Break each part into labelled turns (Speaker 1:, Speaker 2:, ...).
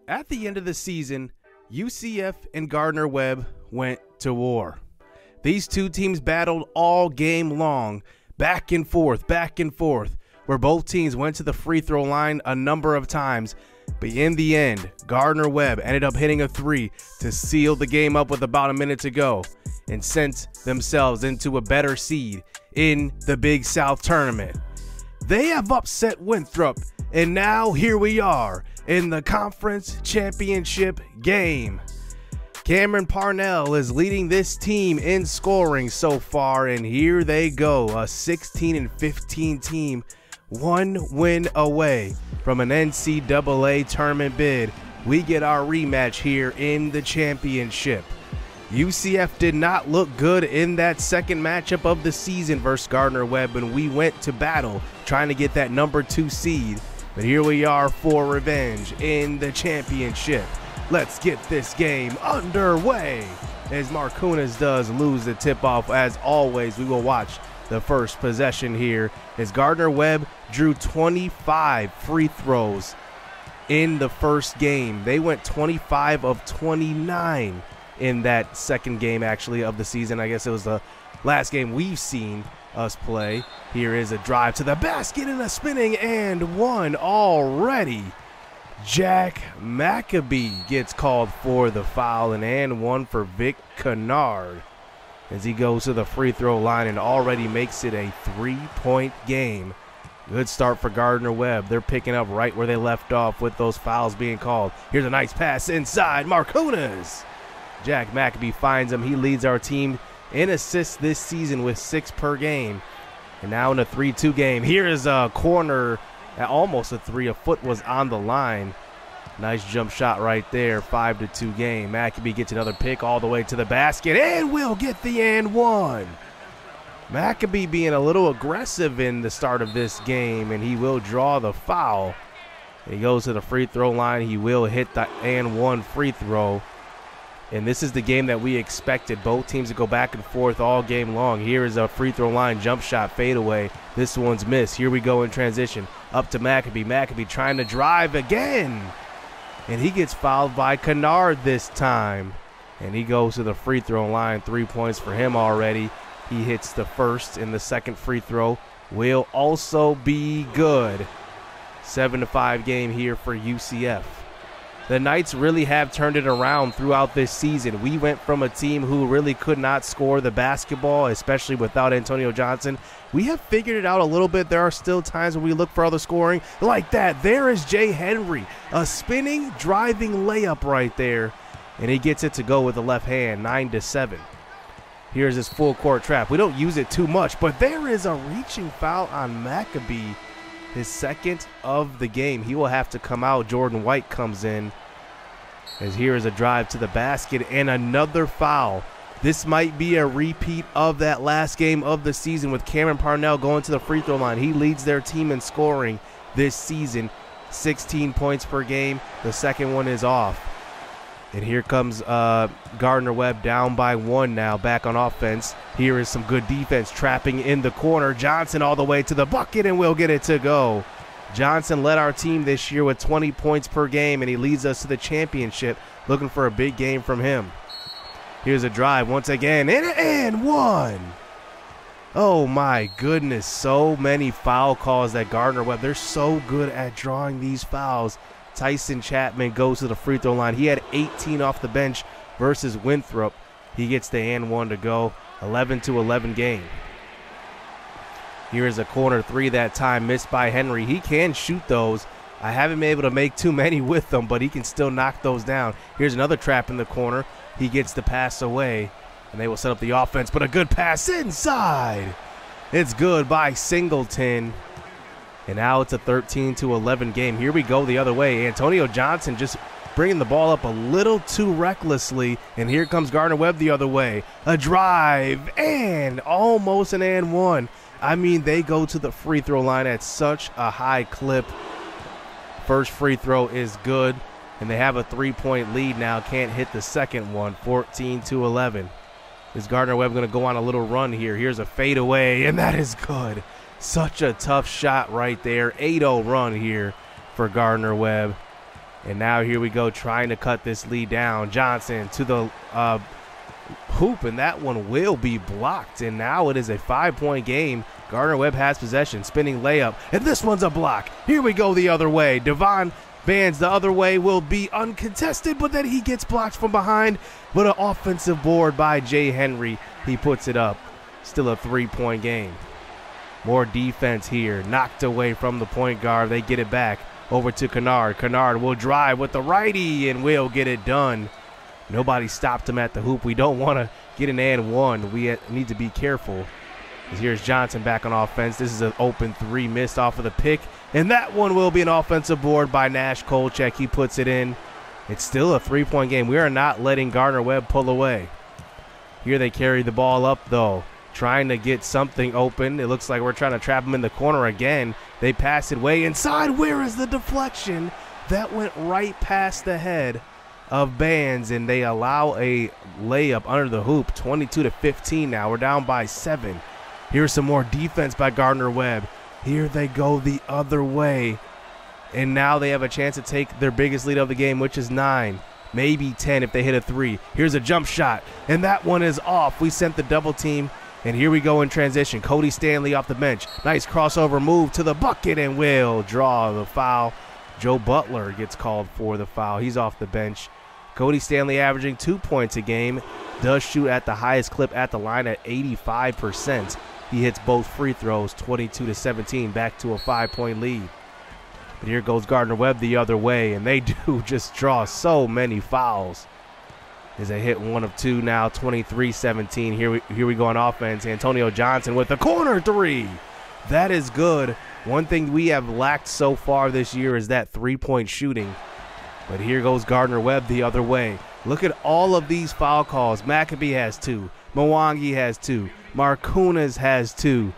Speaker 1: At the end of the season, UCF and Gardner-Webb went to war. These two teams battled all game long, back and forth, where both teams went to the free throw line a number of times. But in the end, Gardner-Webb ended up hitting a three to seal the game up with about a minute to go and sent themselves into a better seed in the Big South tournament. They have upset Winthrop, and now here we are in the conference championship game. Cameron Parnell is leading this team in scoring so far, and here they go, a 16-15 team, one win away from an NCAA tournament bid. We get our rematch here in the championship. UCF did not look good in that second matchup of the season versus Gardner-Webb, and we went to battle trying to get that #2 seed. But here we are for revenge in the championship. Let's get this game underway. As Marcunas does lose the tip-off, as always, we will watch the first possession here as Gardner-Webb drew 25 free throws in the first game. They went 25 of 29 in that second game, actually, of the season. I guess it was the last game we've seen us play. Here is a drive to the basket and a spinning and one already. Jack McAbee gets called for the foul, and one for Vic Kennard as he goes to the free throw line and already makes it a 3-point game. Good start for Gardner-Webb. They're picking up right where they left off with those fouls being called. Here's a nice pass inside. Marcunas. Jack McAbee finds him. He leads our team in assists this season with 6 per game. And now in a 3-2 game. Here is a corner at almost a 3. A foot was on the line. Nice jump shot right there. 5-2 game. McAbee gets another pick all the way to the basket and will get the and one. McAbee being a little aggressive in the start of this game, and he will draw the foul. He goes to the free throw line. He will hit the and one free throw. And this is the game that we expected. Both teams to go back and forth all game long. Here is a free throw line jump shot fadeaway. This one's missed. Here we go in transition. Up to McAbee. McAbee trying to drive again. And he gets fouled by Kennard this time. And he goes to the free throw line. 3 points for him already. He hits the first, and the second free throw will also be good. 7-5 game here for UCF. The Knights really have turned it around throughout this season. We went from a team who really could not score the basketball, especially without Antonio Johnson. We have figured it out a little bit. There are still times when we look for other scoring like that. There is Jay Henry, a spinning, driving layup right there, and he gets it to go with the left hand, 9-7. Here's his full court trap. We don't use it too much, but there is a reaching foul on McAbee. His second of the game. He will have to come out. Jordan White comes in. As here is a drive to the basket and another foul. This might be a repeat of that last game of the season with Cameron Parnell going to the free throw line. He leads their team in scoring this season. 16 points per game. The second one is off. And here comes Gardner-Webb down by 1 now, back on offense. Here is some good defense, trapping in the corner. Johnson all the way to the bucket, and we'll get it to go. Johnson led our team this year with 20 points per game, and he leads us to the championship. Looking for a big game from him. Here's a drive once again, and one. Oh, my goodness, so many foul calls that Gardner-Webb. They're so good at drawing these fouls. Tyson Chapman goes to the free throw line. He had 18 off the bench versus Winthrop. He gets the and one to go. 11-11 game. Here is a corner 3 that time, missed by Henry. He can shoot those. I haven't been able to make too many with them, but he can still knock those down. Here's another trap in the corner. He gets the pass away, and they will set up the offense, but a good pass inside. It's good by Singleton. And now it's a 13-11 game. Here we go the other way. Antonio Johnson just bringing the ball up a little too recklessly. And here comes Gardner-Webb the other way. A drive and almost an and one. I mean, they go to the free throw line at such a high clip. First free throw is good. And they have a 3-point lead now. Can't hit the second one. 14-11. Is Gardner-Webb going to go on a little run here? Here's a fadeaway, and that is good. Such a tough shot right there. 8-0 run here for Gardner-Webb. And now here we go, trying to cut this lead down. Johnson to the hoop, and that one will be blocked. And now it is a 5-point game. Gardner-Webb has possession, spinning layup, and this one's a block. Here we go the other way. Devon Bands the other way will be uncontested, but then he gets blocked from behind. But an offensive board by Jay Henry. He puts it up. Still a 3-point game. More defense here. Knocked away from the point guard. They get it back over to Kennard. Kennard will drive with the righty and will get it done. Nobody stopped him at the hoop. We don't want to get an and one. We need to be careful. Here's Johnson back on offense. This is an open three missed off of the pick. And that one will be an offensive board by Nash Kolchak. He puts it in. It's still a 3-point game. We are not letting Gardner-Webb pull away. Here they carry the ball up, though, trying to get something open. It looks like we're trying to trap him in the corner again. They pass it way inside. Where is the deflection? That went right past the head of Bands, and they allow a layup under the hoop. 22-15 now. We're down by 7. Here's some more defense by Gardner-Webb. Here they go the other way. And now they have a chance to take their biggest lead of the game, which is 9, maybe 10 if they hit a 3. Here's a jump shot, and that one is off. We sent the double team, and here we go in transition. Cody Stanley off the bench. Nice crossover move to the bucket, and will draw the foul. Joe Butler gets called for the foul. He's off the bench. Cody Stanley averaging 2 points a game. Does shoot at the highest clip at the line at 85%. He hits both free throws, 22-17, back to a 5-point lead. But here goes Gardner-Webb the other way, and they do just draw so many fouls. As they hit 1 of 2 now, 23-17. Here we go on offense. Antonio Johnson with the corner 3. That is good. One thing we have lacked so far this year is that 3-point shooting. But here goes Gardner-Webb the other way. Look at all of these foul calls. McAbee has 2. Mwangi has 2. Marcunas has 2.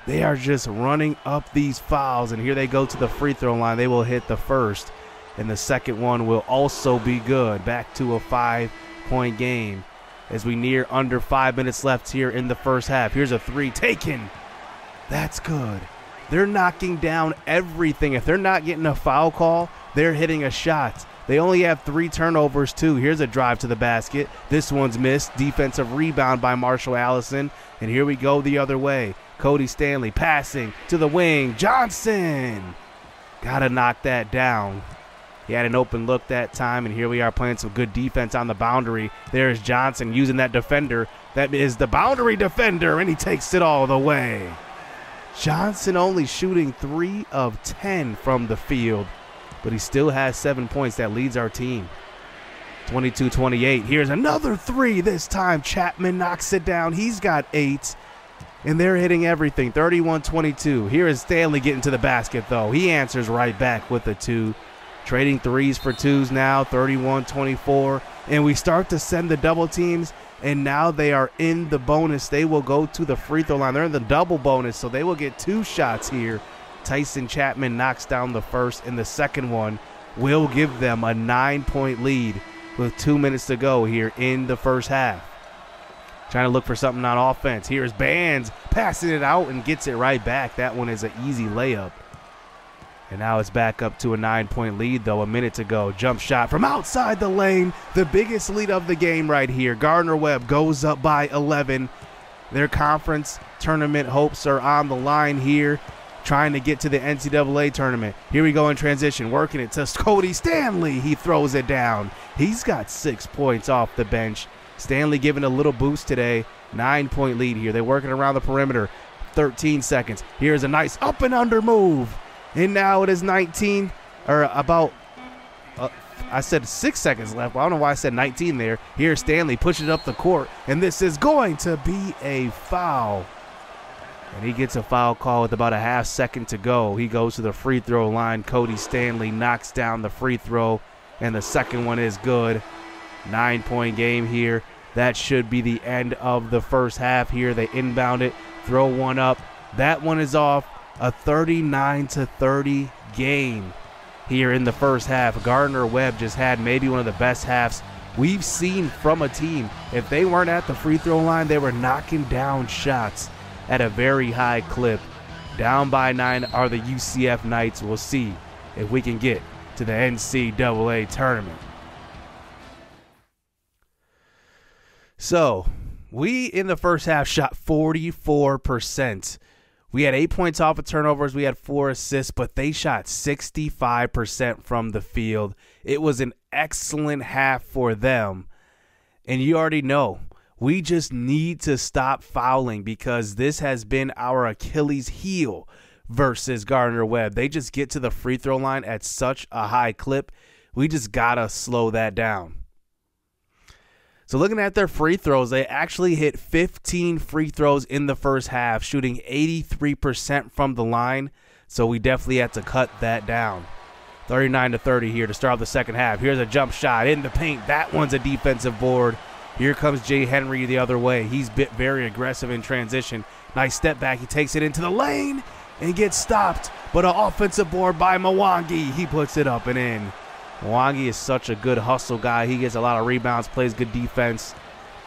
Speaker 1: They are just running up these fouls, and here they go to the free throw line. They will hit the first, and the second one will also be good. Back to a 5-point game as we near under 5 minutes left here in the first half. Here's a 3 taken. That's good. They're knocking down everything. If they're not getting a foul call, they're hitting a shot. They only have 3 turnovers, too. Here's a drive to the basket. This one's missed. Defensive rebound by Marshall Allison. And here we go the other way. Cody Stanley passing to the wing. Johnson! Got to knock that down. He had an open look that time, and here we are playing some good defense on the boundary. There's Johnson using that defender. That is the boundary defender, and he takes it all the way. Johnson only shooting 3 of 10 from the field, but he still has 7 points. That leads our team. 22-28. Here's another 3. This time Chapman knocks it down. He's got 8, and they're hitting everything. 31-22. Here is Stanley getting to the basket, though. He answers right back with a 2. Trading 3s for 2s now. 31-24. And we start to send the double teams, and now they are in the bonus. They will go to the free throw line. They're in the double bonus, so they will get 2 shots here. Tyson Chapman knocks down the first, and the second one will give them a 9-point lead with 2 minutes to go here in the first half. Trying to look for something on offense. Here's Bands passing it out and gets it right back. That one is an easy layup. And now it's back up to a 9-point lead, though, a minute to go. Jump shot from outside the lane. The biggest lead of the game right here. Gardner-Webb goes up by 11. Their conference tournament hopes are on the line here, trying to get to the NCAA tournament. Here we go in transition, working it to Cody Stanley. He throws it down. He's got 6 points off the bench. Stanley giving a little boost today. 9-point lead here. They're working around the perimeter. 13 seconds. Here's a nice up and under move. And now it is 19, or about, I said 6 seconds left. Well, I don't know why I said 19 there. Here's Stanley pushing it up the court, and this is going to be a foul. And he gets a foul call with about a half second to go. He goes to the free throw line. Cody Stanley knocks down the free throw, and the second one is good. 9-point game here. That should be the end of the first half here. They inbound it, throw one up. That one is off. A 39-30 game here in the first half. Gardner-Webb just had maybe one of the best halves we've seen from a team. If they weren't at the free throw line, they were knocking down shots at a very high clip. Down by 9 are the UCF Knights. We'll see if we can get to the NCAA tournament. So, we in the first half shot 44%. We had 8 points off of turnovers. We had 4 assists, but they shot 65% from the field. It was an excellent half for them. And you already know, we just need to stop fouling because this has been our Achilles heel versus Gardner-Webb. They just get to the free throw line at such a high clip. We just got to slow that down. So looking at their free throws, they actually hit 15 free throws in the first half, shooting 83% from the line. So we definitely had to cut that down. 39-30 here to start off the second half. Here's a jump shot in the paint. That one's a defensive board. Here comes Jay Henry the other way. He's very aggressive in transition. Nice step back. He takes it into the lane and gets stopped. But an offensive board by Mwangi. He puts it up and in. Mwangi is such a good hustle guy. He gets a lot of rebounds, plays good defense.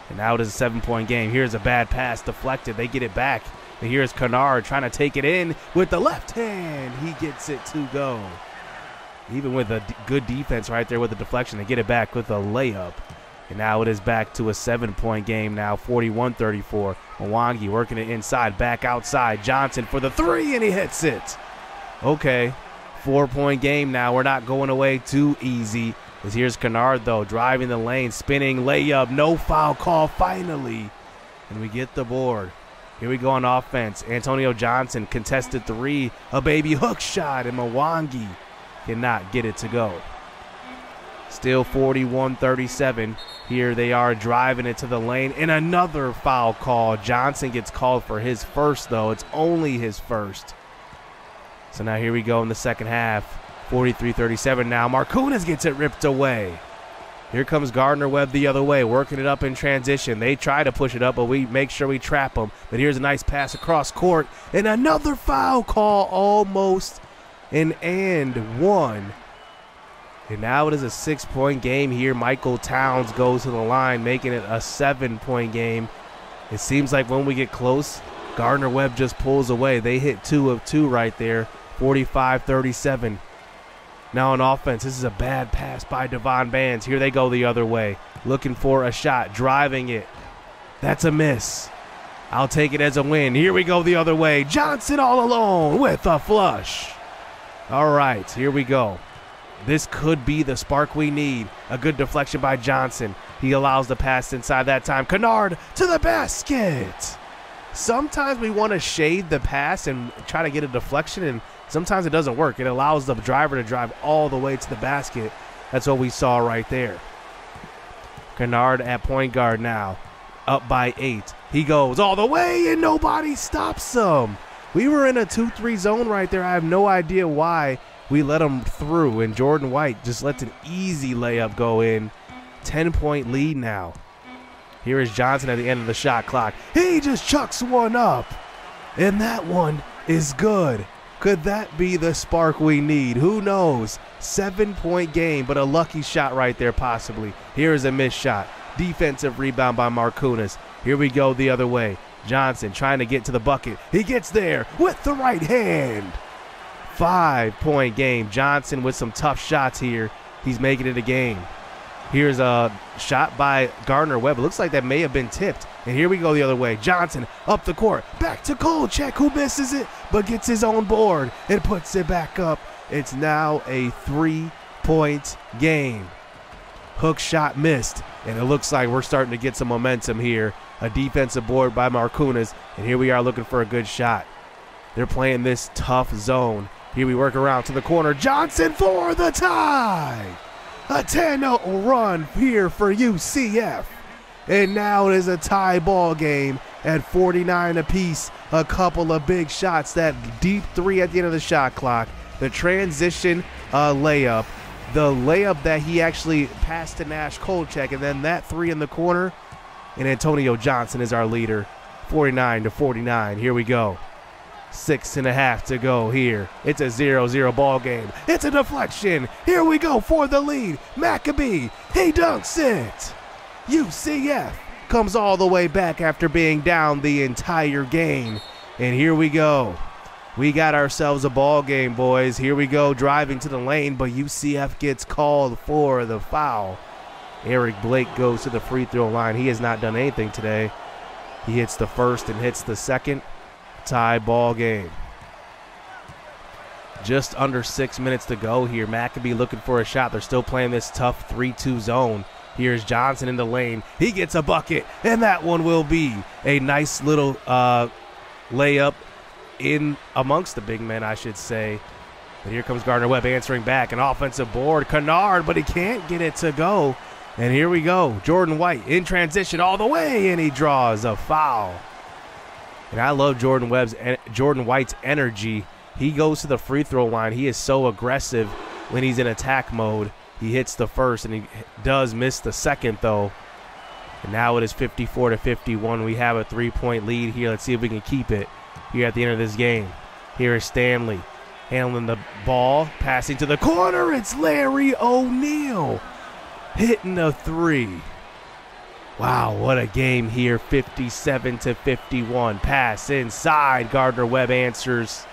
Speaker 1: And now it is a 7-point game. Here's a bad pass deflected. They get it back. And here's Kennard trying to take it in with the left hand. He gets it to go. Even with a good defense right there with the deflection, they get it back with a layup. And now it is back to a 7-point game now, 41-34. Mwangi working it inside, back outside. Johnson for the three, and he hits it. Okay. 4-point game now. We're not going away too easy. As here's Kennard, though, driving the lane, spinning, layup, no foul call finally. And we get the board. Here we go on offense. Antonio Johnson, contested three, a baby hook shot, and Mwangi cannot get it to go. Still 41-37. Here they are driving it to the lane, and another foul call. Johnson gets called for his first, though. It's only his first. So now here we go in the second half, 43-37 now. Markounis gets it ripped away. Here comes Gardner-Webb the other way, working it up in transition. They try to push it up, but we make sure we trap them. But here's a nice pass across court, and another foul call, almost an and one. And now it is a 6-point game here. Michael Towns goes to the line, making it a 7-point game. It seems like when we get close, Gardner-Webb just pulls away. They hit 2 of 2 right there. 45-37. Now on offense, this is a bad pass by Devon Bands. Here they go the other way. Looking for a shot, driving it. That's a miss. I'll take it as a win. Here we go the other way. Johnson all alone with a flush. All right, here we go. This could be the spark we need. A good deflection by Johnson. He allows the pass inside that time. Kennard to the basket. Sometimes we want to shade the pass and try to get a deflection, and sometimes it doesn't work. It allows the driver to drive all the way to the basket. That's what we saw right there. Kennard at point guard now, up by 8. He goes all the way, and nobody stops him. We were in a 2-3 zone right there. I have no idea why we let him through, and Jordan White just lets an easy layup go in. 10-point lead now. Here is Johnson at the end of the shot clock. He just chucks one up, and that one is good. Could that be the spark we need? Who knows? 7-point game, but a lucky shot right there possibly. Here is a missed shot. Defensive rebound by Markounis. Here we go the other way. Johnson trying to get to the bucket. He gets there with the right hand. 5-point game. Johnson with some tough shots here. He's making it a game. Here's a shot by Gardner-Webb. It looks like that may have been tipped. And here we go the other way. Johnson up the court. Back to Kolchak, who misses it, but gets his own board and puts it back up. It's now a 3-point game. Hook shot missed, and it looks like we're starting to get some momentum here. A defensive board by Markounis, and here we are looking for a good shot. They're playing this tough zone. Here we work around to the corner. Johnson for the tie. A 10-0 run here for UCF. And now it is a tie ball game at 49 apiece. A couple of big shots. That deep three at the end of the shot clock. The transition layup. The layup that he actually passed to Nash Kolchak. And then that three in the corner. And Antonio Johnson is our leader. 49-49. Here we go. 6.5 to go here. It's a 0-0 ball game. It's a deflection. Here we go for the lead. Maccabee, he dunks it. UCF comes all the way back after being down the entire game. And here we go. We got ourselves a ball game, boys. Here we go, driving to the lane, but UCF gets called for the foul. Eric Blake goes to the free throw line. He has not done anything today. He hits the first and hits the second. Tie ball game. Just under 6 minutes to go here. Maccabee looking for a shot. They're still playing this tough 3-2 zone. Here's Johnson in the lane. He gets a bucket, and that one will be a nice little layup in amongst the big men, I should say. But here comes Gardner-Webb answering back. An offensive board. Kennard, but he can't get it to go. And here we go. Jordan White in transition all the way, and he draws a foul. And I love Jordan White's energy. He goes to the free throw line. He is so aggressive when he's in attack mode. He hits the first, and he does miss the second, though. And now it is 54-51. We have a 3-point lead here. Let's see if we can keep it here at the end of this game. Here is Stanley handling the ball, passing to the corner. It's Larry O'Neal hitting a three. Wow, what a game here. 57-51. Pass inside. Gardner-Webb answers.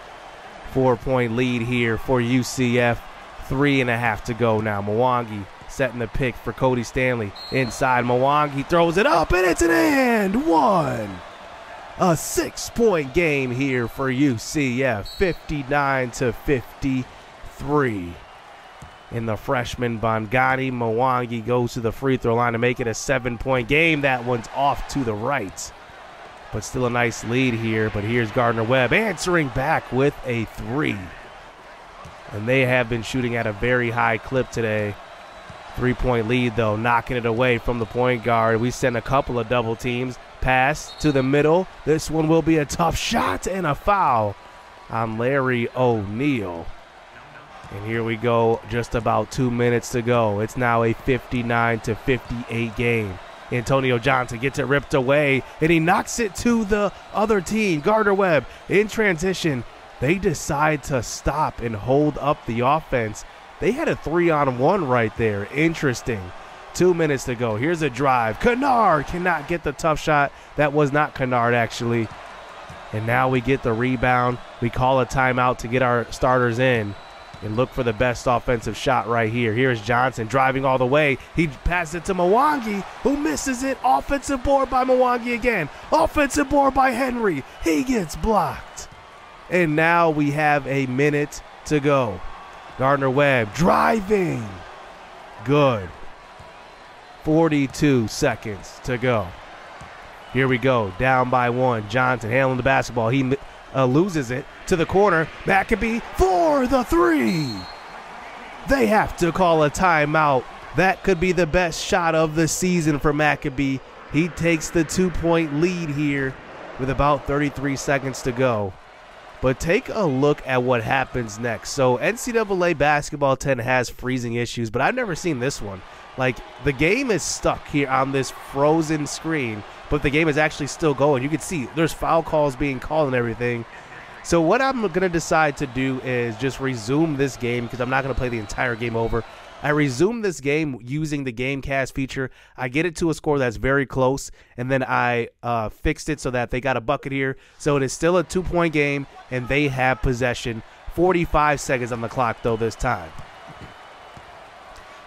Speaker 1: 4-point lead here for UCF. 3.5 to go now. Mwangi setting the pick for Cody Stanley. Inside, Mwangi throws it up, and it's an and one. A 6-point game here for UCF. 59-53. And the freshman Bongani Mwangi goes to the free throw line to make it a 7-point game. That one's off to the right. But still a nice lead here. But here's Gardner-Webb answering back with a three. And they have been shooting at a very high clip today. 3-point lead, though, knocking it away from the point guard. We send a couple of double teams. Pass to the middle. This one will be a tough shot and a foul on Larry O'Neal. And here we go, just about 2 minutes to go. It's now a 59-58 game. Antonio Johnson gets it ripped away, and he knocks it to the other team. Gardner-Webb in transition. They decide to stop and hold up the offense. They had a 3-on-1 right there. Interesting. 2 minutes to go. Here's a drive. Kennard cannot get the tough shot. That was not Kennard, actually. And now we get the rebound. We call a timeout to get our starters in and look for the best offensive shot right here. Here's Johnson driving all the way. He passes it to Mwangi, who misses it. Offensive board by Mwangi again. Offensive board by Henry. He gets blocked. And now we have a minute to go. Gardner-Webb driving. Good. 42 seconds to go. Here we go. Down by one. Johnson handling the basketball. He loses it to the corner. Maccabee for the three. They have to call a timeout. That could be the best shot of the season for Maccabee. He takes the 2-point lead here with about 33 seconds to go. But take a look at what happens next. So NCAA Basketball 10 has freezing issues, but I've never seen this one. Like, the game is stuck here on this frozen screen, but the game is actually still going. You can see there's foul calls being called and everything. So what I'm going to decide to do is just resume this game because I'm not going to play the entire game over. I resume this game using the Gamecast feature. I get it to a score that's very close, and then I fixed it so that they got a bucket here. So it is still a 2-point game, and they have possession. 45 seconds on the clock, though, this time.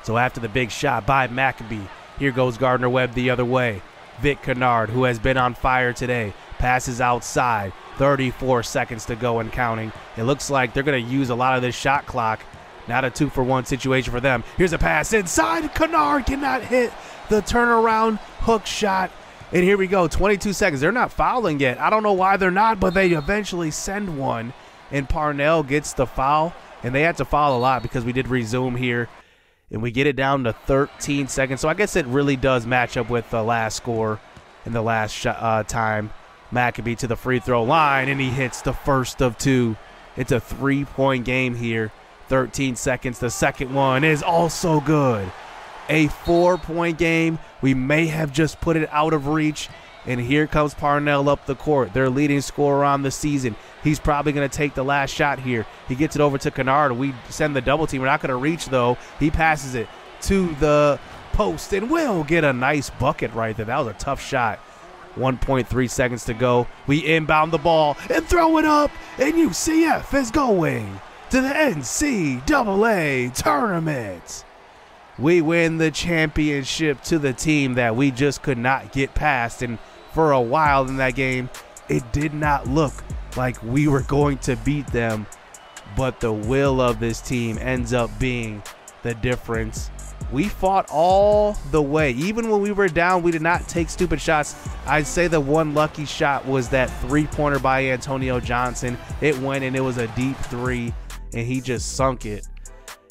Speaker 1: So after the big shot by Maccabee, here goes Gardner-Webb the other way. Vic Kennard, who has been on fire today, passes outside. 34 seconds to go and counting. It looks like they're going to use a lot of this shot clock. Not a 2-for-1 situation for them. Here's a pass inside. Kennard cannot hit the turnaround hook shot. And here we go, 22 seconds. They're not fouling yet. I don't know why they're not, but they eventually send one. And Parnell gets the foul. And they had to foul a lot because we did resume here. And we get it down to 13 seconds. So I guess it really does match up with the last score and the last time. Maccabee to the free throw line, and he hits the first of two. It's a 3-point game here. 13 seconds. The second one is also good. A 4-point game. We may have just put it out of reach. And here comes Parnell up the court, their leading scorer on the season. He's probably going to take the last shot here. He gets it over to Kennard. We send the double team. We're not going to reach, though. He passes it to the post and will get a nice bucket right there. That was a tough shot. 1.3 seconds to go. We inbound the ball and throw it up, and UCF is going to the NCAA tournament. We win the championship to the team that we just could not get past, and for a while in that game, it did not look like we were going to beat them, but the will of this team ends up being the difference. We fought all the way. Even when we were down, we did not take stupid shots. I'd say the one lucky shot was that three-pointer by Antonio Johnson. It went, and it was a deep three, and he just sunk it.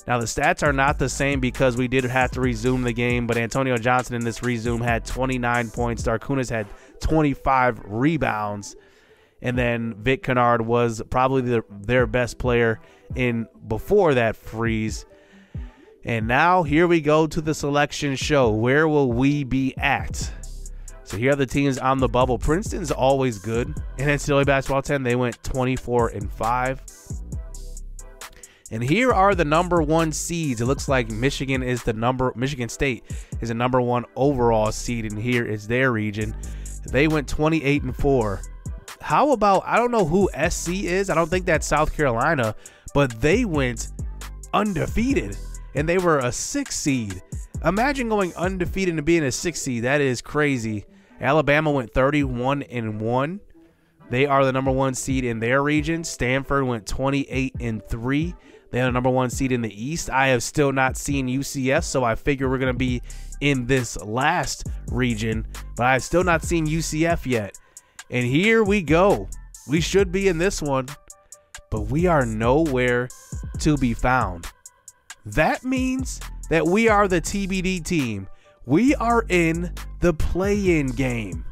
Speaker 1: Now, the stats are not the same because we did have to resume the game, but Antonio Johnson in this resume had 29 points. Darkunas had 25 rebounds. And then Vic Kennard was probably their best player before that freeze. And now here we go to the selection show. Where will we be at? So here are the teams on the bubble. Princeton's always good. In NCAA Basketball 10, they went 24-5. And here are the number 1 seeds. It looks like Michigan State is the number 1 overall seed, and here is their region. They went 28-4. How about, I don't know who SC is. I don't think that's South Carolina, but they went undefeated, and they were a 6 seed. Imagine going undefeated and being a 6 seed. That is crazy. Alabama went 31-1. They are the number 1 seed in their region. Stanford went 28-3. They are the number 1 seed in the East. I have still not seen UCF, so I figure we're going to be in this last region, but I've still not seen UCF yet. And here we go. We should be in this one, but we are nowhere to be found. That means that we are the TBD team. We are in the play-in game.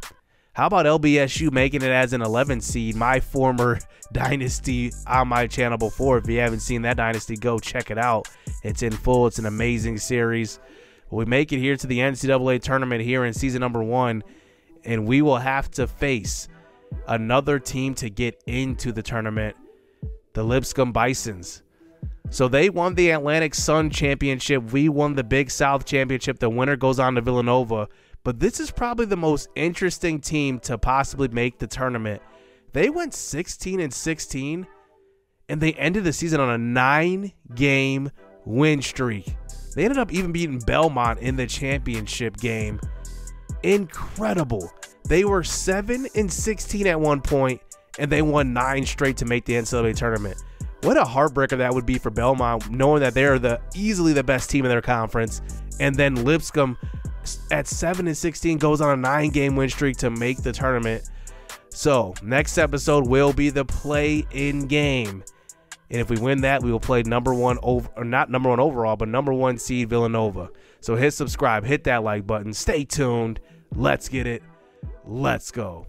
Speaker 1: How about LBSU making it as an 11 seed? My former dynasty on my channel before. If you haven't seen that dynasty, go check it out. It's in full. It's an amazing series. We make it here to the NCAA tournament here in season number 1, and we will have to face another team to get into the tournament, the Lipscomb Bisons. So they won the Atlantic Sun Championship. We won the Big South Championship. The winner goes on to Villanova. But this is probably the most interesting team to possibly make the tournament. They went 16-16, and they ended the season on a 9-game win streak. They ended up even beating Belmont in the championship game. Incredible. They were 7-16 at one point, and they won 9 straight to make the NCAA tournament. What a heartbreaker that would be for Belmont, knowing that they're easily the best team in their conference, and then Lipscomb at 7-16 goes on a 9-game win streak to make the tournament. So next episode will be the play-in game, and if we win that, we will play number 1 overall, but number 1 seed Villanova. So hit subscribe, hit that like button, stay tuned. Let's get it. Let's go.